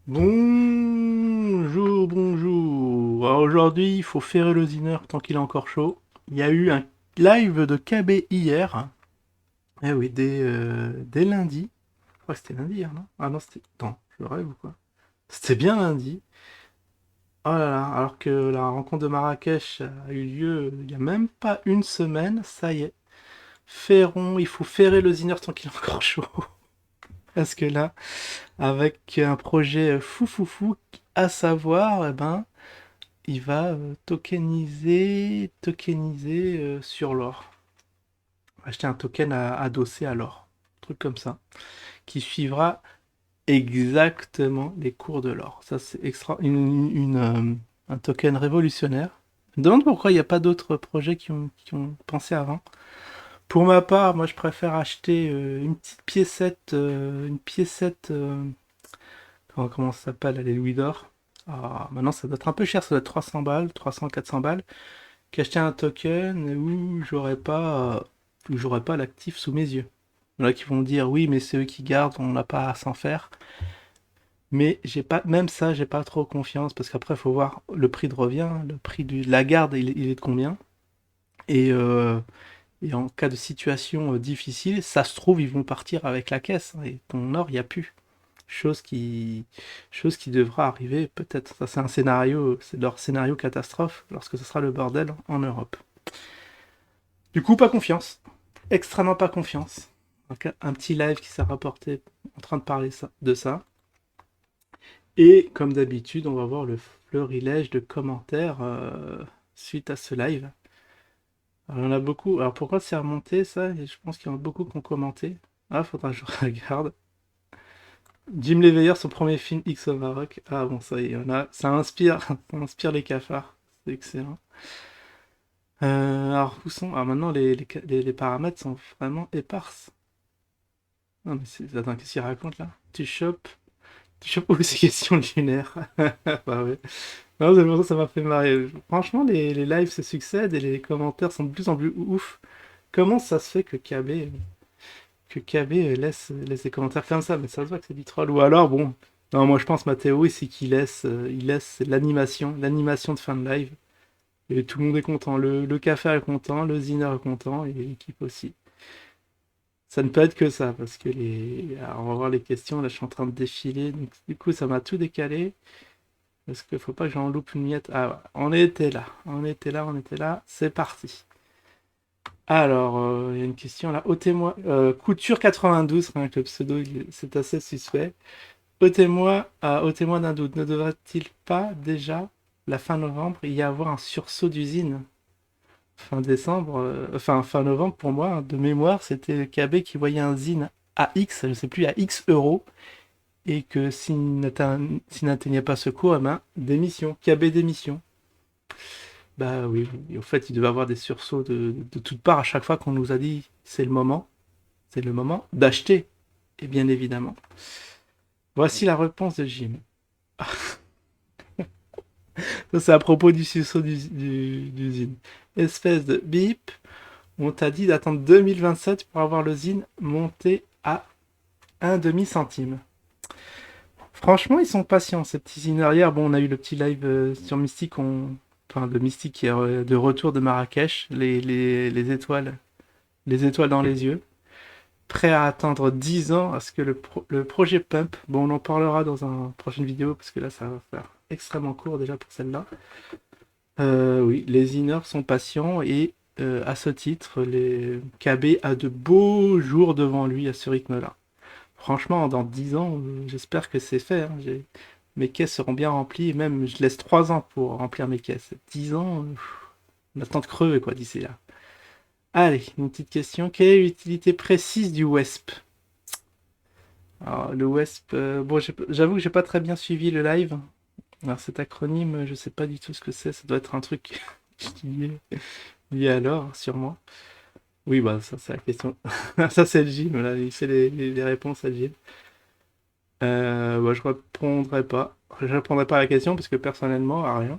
Bonjour, bonjour. Alors aujourd'hui, il faut ferrer le zineur tant qu'il est encore chaud. Il y a eu un live de KB hier. Eh oui, dès lundi. Je crois que c'était lundi hier, non? Ah non, c'était... Attends, je rêve ou quoi? C'était bien lundi. Oh là là, alors que la rencontre de Marrakech a eu lieu il n'y a même pas une semaine, ça y est. Ferrons, il faut ferrer le zineur tant qu'il est encore chaud. Parce que là, avec un projet fou fou fou, à savoir, eh ben, il va tokeniser sur l'or. Acheter un token adossé à l'or. Un truc comme ça. Qui suivra exactement les cours de l'or. Ça, c'est un token révolutionnaire. Je me demande pourquoi il n'y a pas d'autres projets qui ont pensé avant. Pour ma part, moi, je préfère acheter une petite piécette, comment ça s'appelle, les louis d'or. Ah, maintenant, ça doit être un peu cher, ça doit être 300 balles, 300, 400 balles. Qu'acheter un token où j'aurais pas l'actif sous mes yeux. Il y en a qui vont dire oui, mais c'est eux qui gardent, on n'a pas à s'en faire. Mais j'ai pas, même ça, j'ai pas trop confiance parce qu'après, il faut voir le prix de revient, le prix de la garde, il est de combien. Et, euh, et en cas de situation difficile, ça se trouve, ils vont partir avec la caisse, hein, et ton or, il n'y a plus. Chose qui, chose qui devra arriver peut-être. Ça, c'est un scénario, c'est leur scénario catastrophe lorsque ce sera le bordel en Europe. Du coup, pas confiance. Extrêmement pas confiance. Donc, un petit live qui s'est rapporté en train de parler de ça. Et comme d'habitude, on va voir le florilège de commentaires suite à ce live. Alors, il y en a beaucoup. Alors pourquoi c'est remonté ça? Je pense qu'il y en a beaucoup qui ont commenté. Ah, faudra que je regarde. Jim Leveilleur, son premier film X of Rock. Ah bon, ça y est, il y en a. Ça inspire les cafards. C'est excellent. Alors, où sont... Ah, maintenant, les paramètres sont vraiment éparses. Non, mais c'est... Attends, qu'est-ce qu'il raconte là? Tu chopes où ces questions lunaires? Bah ouais. Non, c'est pour ça que ça m'a fait marrer. Franchement, les lives se succèdent et les commentaires sont de plus en plus ouf. Comment ça se fait que KB laisse des commentaires comme ça? Mais ça se voit que c'est du troll. Ou alors, bon, non, moi je pense ma théorie c'est qu'il laisse l'animation de fin de live. Et tout le monde est content. Le café est content, le ziner est content et l'équipe aussi. Ça ne peut être que ça, parce que alors, on va voir les questions, là je suis en train de défiler, donc du coup ça m'a tout décalé, parce qu'il faut pas que j'en loupe une miette. Ah ouais, on était là, c'est parti. Alors, il y a une question là, ôtez-moi, Couture 92, rien que le pseudo, c'est assez suspect. Ôtez-moi d'un doute, ne devrait-il pas déjà, la fin novembre, y avoir un sursaut d'usine? Fin décembre, enfin fin novembre pour moi, hein, de mémoire, c'était KB qui voyait un zine à X, je sais plus, à X euros, et que s'il n'atteignait pas ce cours, eh ben, démission, KB démission. Bah oui, oui, au fait, il devait avoir des sursauts de toutes parts à chaque fois qu'on nous a dit c'est le moment d'acheter, et bien évidemment. Voici la réponse de Jim. Ça, c'est à propos du sursaut du zine. Espèce de bip, on t'a dit d'attendre 2027 pour avoir le zine monté à un demi-centime. Franchement, ils sont patients, ces petits ziners. Hier, bon, on a eu le petit live sur Mystique, enfin, de Mystique qui est de retour de Marrakech, les étoiles dans les yeux. Prêt à attendre 10 ans à ce que le projet Pump, bon, on en parlera dans une prochaine vidéo, parce que là, ça va faire extrêmement court déjà pour celle-là. Oui, les ziners sont patients et à ce titre, les KB a de beaux jours devant lui à ce rythme-là. Franchement, dans 10 ans, j'espère que c'est fait, hein. Mes caisses seront bien remplies. Et même, je laisse 3 ans pour remplir mes caisses. 10 ans, on attend de crever, quoi, d'ici là. Allez, une petite question. Quelle est l'utilité précise du WESP? Alors, le WESP, bon, j'avoue que j'ai pas très bien suivi le live. Alors, cet acronyme, je sais pas du tout ce que c'est. Ça doit être un truc lié à l'or, sûrement. Oui, bah, ça, c'est la question. Ça, c'est le gym, là. Il fait les réponses à le gym. Bah, je répondrai pas à la question parce que personnellement, à rien.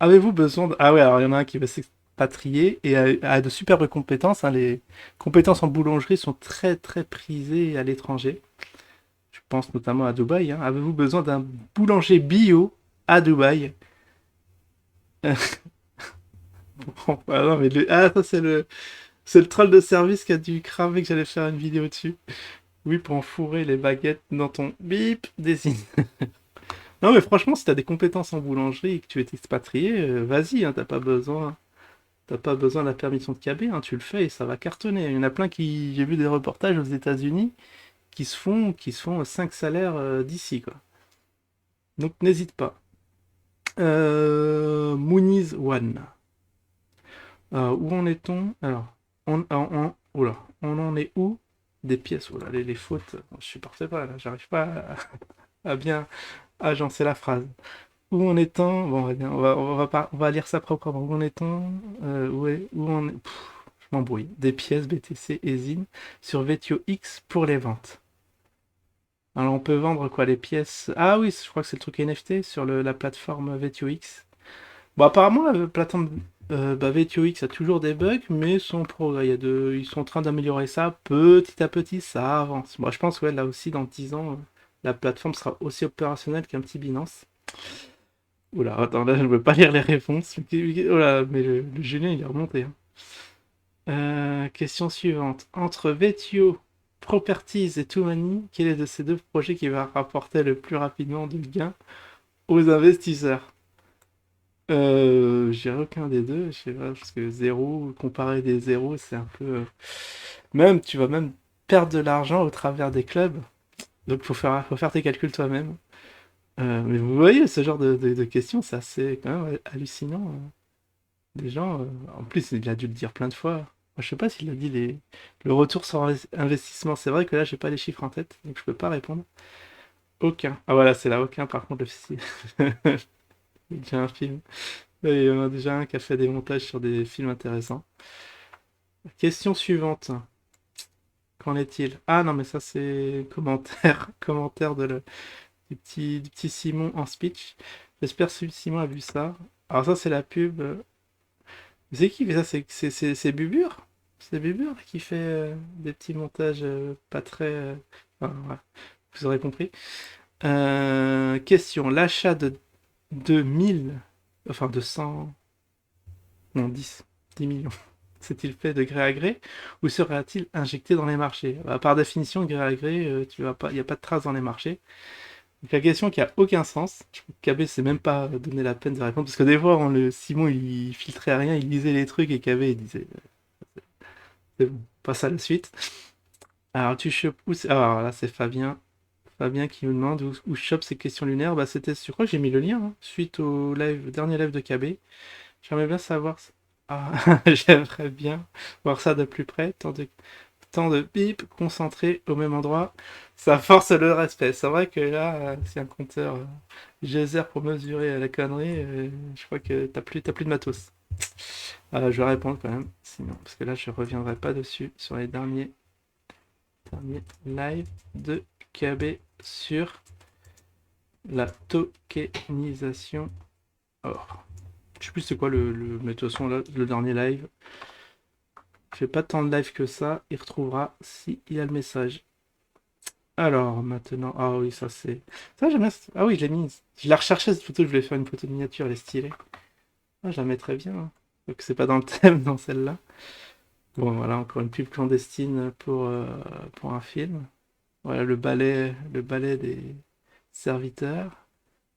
Avez-vous besoin de... Ah ouais, alors il y en a un qui va s'expatrier et a de superbes compétences, hein. Les compétences en boulangerie sont très très prisées à l'étranger. pense notamment à Dubaï, hein. Avez-vous besoin d'un boulanger bio à Dubaï? Bon, ah non, mais ah, ça c'est le troll de service qui a dû cramer que j'allais faire une vidéo dessus. Oui, pour enfourrer les baguettes dans ton bip désigne. Non, mais franchement, si t'as des compétences en boulangerie et que tu es expatrié, vas-y, hein, t'as pas besoin de la permission de KB, hein, tu le fais et ça va cartonner. Il y en a plein qui, j'ai vu des reportages aux États-Unis qui se font 5 salaires d'ici, quoi. Donc n'hésite pas. Moonies One. Où en est-on? Alors, oula, on en est où? Des pièces, oula, les fautes, je supporte pas, là, j'arrive pas à bien agencer la phrase. Où en est-on? Bon, on va lire ça proprement. Où en est-on? Où on est? Je m'embrouille. Des pièces BTC et ZIN sur Vetio X pour les ventes. Alors on peut vendre quoi, les pièces? Ah oui, je crois que c'est le truc NFT sur la plateforme Vetio X. Bon, apparemment, la plateforme Vetio X a toujours des bugs, mais son progrès, ils sont en train d'améliorer ça petit à petit, ça avance. Moi, je pense que ouais, là aussi, dans 10 ans, la plateforme sera aussi opérationnelle qu'un petit Binance. Oula, attends, là, je ne veux pas lire les réponses. Oula, mais le Julien, il est remonté, hein. Question suivante. Entre Vetio, Properties et Toumani, quel est de ces deux projets qui va rapporter le plus rapidement de gains aux investisseurs? Je dirais aucun des deux, je sais pas, parce que zéro, comparer des zéros, c'est un peu. Même, tu vas même perdre de l'argent au travers des clubs. Donc faut faire tes calculs toi-même. Mais vous voyez, ce genre de questions, c'est assez quand même hallucinant, hein. Des gens, en plus, il a dû le dire plein de fois. Moi, je sais pas s'il a dit le retour sur investissement. C'est vrai que là, j'ai pas les chiffres en tête, donc je peux pas répondre. Aucun. Ah voilà, c'est là, aucun. Par contre, il y a un film. Il y en a déjà un qui a fait des montages sur des films intéressants. Question suivante. Qu'en est-il? Ah non, mais ça, c'est commentaire, commentaire du petit Simon en speech. J'espère que Simon a vu ça. Alors ça, c'est la pub. C'est qui fait ça? C'est Bubur? C'est Bubur qui fait des petits montages pas très. Enfin, voilà, vous aurez compris. Question. L'achat de 1000, enfin de 100, non 10 millions, s'est-il fait de gré à gré ou sera-t-il injecté dans les marchés? Bah, par définition, gré à gré, tu vas pas, il n'y a pas de trace dans les marchés. Donc la question qui a aucun sens. Je crois que KB s'est même pas donné la peine de répondre parce que des fois, Simon il filtrait rien, il lisait les trucs et KB il disait c'est bon, passe à la suite. Alors tu chopes où alors là c'est Fabien. Fabien qui me demande où je chope ces questions lunaires. Bah c'était, je crois que j'ai mis le lien hein, suite au live, dernier live de KB. J'aimerais bien savoir. Ah, j'aimerais bien voir ça de plus près. Tant de bip concentré au même endroit. Ça force le respect. C'est vrai que là, c'est un compteur geyser pour mesurer la connerie. Je crois que t'as plus de matos. Je vais répondre quand même. Sinon, parce que là, je reviendrai pas dessus sur les derniers lives de KB sur la tokenisation or. Je sais plus c'est quoi mais de toute façon, là, le dernier live. Je fais pas tant de live que ça. Il retrouvera si il a le message. Alors, maintenant. Ah oui, ça c'est. Ça, j'aime bien. Ah oui, je l'ai mise. Je la recherchais cette photo. Je voulais faire une photo de miniature. Elle est stylée. Ah, je la mettrais bien, hein. Donc, c'est pas dans le thème, dans celle-là. Bon, voilà, encore une pub clandestine pour un film. Voilà, le balai des serviteurs.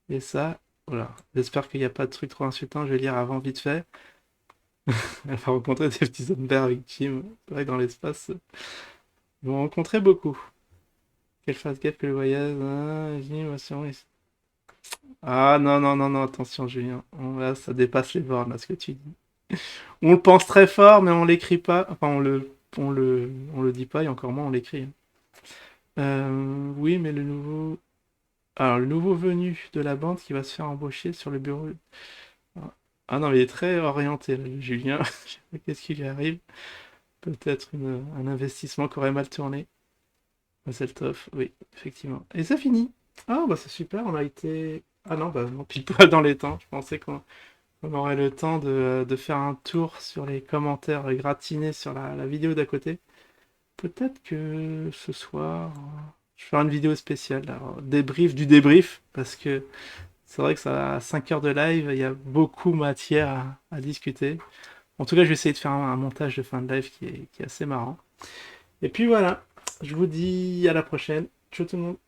Et ça, voilà. J'espère qu'il n'y a pas de truc trop insultant. Je vais lire avant vite fait. Elle va rencontrer des petits hommes verts avec Jim. C'est vrai que dans l'espace, ils vont rencontrer beaucoup. Qu'elle fasse gaffe que le voyage. Hein, Jim, assurance. Ah non, non, non, non, attention, Julien. Là, ça dépasse les bornes, là, ce que tu dis. On le pense très fort, mais on l'écrit pas. Enfin, on le dit pas, et encore moins on l'écrit, hein. Oui, mais Alors, le nouveau venu de la bande qui va se faire embaucher sur le bureau. Ah non, mais il est très orienté, là, le Julien. Je sais pas qu'est-ce qui lui arrive. Peut-être un investissement qui aurait mal tourné. Zeltov, oui, effectivement. Et ça finit. Ah, bah c'est super, on a été. Ah non, bah non, pile poil dans les temps. Je pensais qu'on aurait le temps de faire un tour sur les commentaires gratinés sur la vidéo d'à côté. Peut-être que ce soir. Je ferai une vidéo spéciale, alors, débrief du débrief, parce que c'est vrai que ça a 5 heures de live, il y a beaucoup matière à discuter. En tout cas, je vais essayer de faire un montage de fin de live qui est assez marrant. Et puis voilà, je vous dis à la prochaine. Ciao tout le monde.